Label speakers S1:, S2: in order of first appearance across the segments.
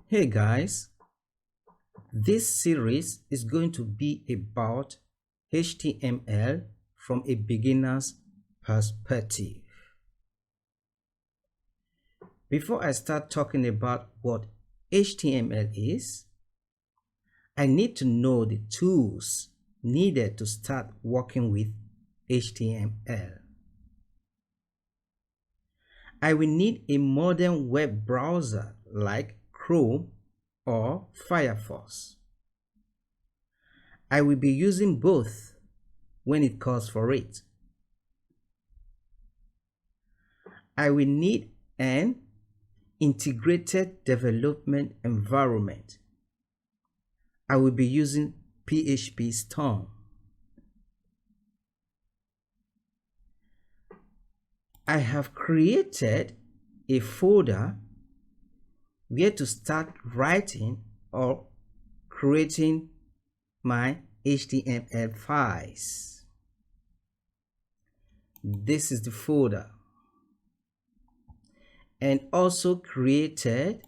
S1: Hey guys, this series is going to be about HTML from a beginner's perspective. Before I start talking about what HTML is, I need to know the tools needed to start working with HTML. I will need a modern web browser like Chrome or Firefox. I will be using both when it calls for it. I will need an integrated development environment. I will be using PHP Storm. I have created a folder where to start writing or creating my HTML files. This is the folder, and also created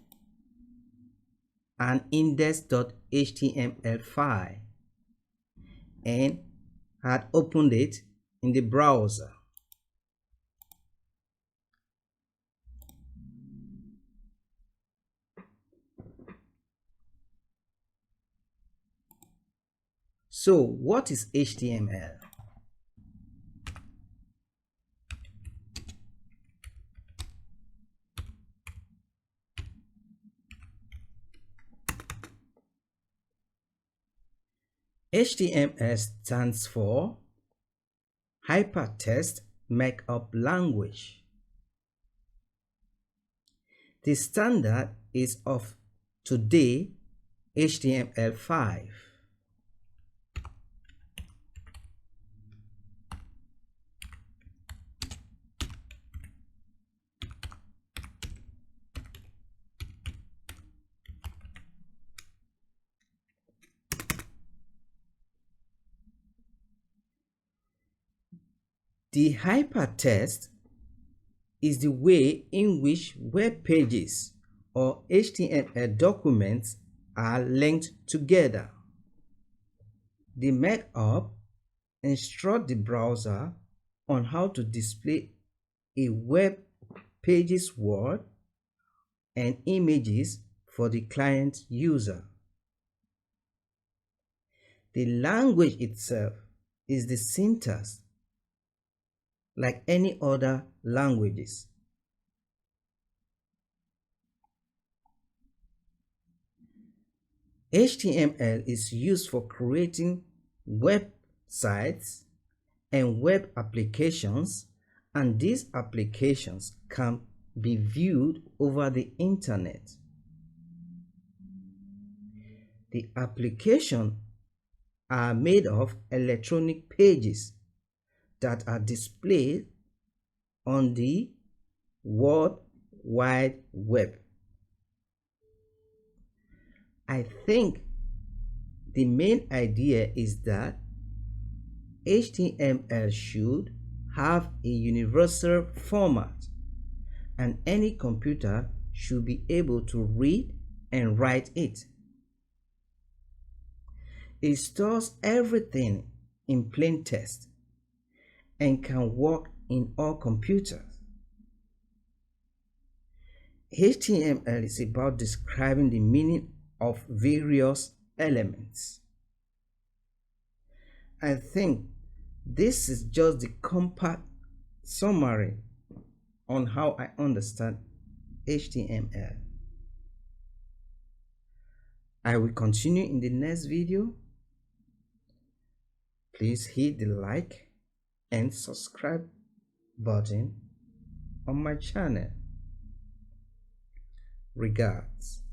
S1: an index.html file and had opened it in the browser. So, what is HTML? HTML stands for Hypertext Markup Language. The standard is of today HTML5. The hypertext is the way in which web pages or HTML documents are linked together. The markup instructs the browser on how to display a web page's word and images for the client user. The language itself is the syntax like any other languages. HTML is used for creating websites and web applications, and these applications can be viewed over the internet. The applications are made of electronic pages that are displayed on the World Wide Web. I think the main idea is that HTML should have a universal format, and any computer should be able to read and write it. It stores everything in plain text and can work in all computers. HTML is about describing the meaning of various elements. I think this is just the compact summary on how I understand HTML. I will continue in the next video. Please hit the like and subscribe button on my channel. Regards.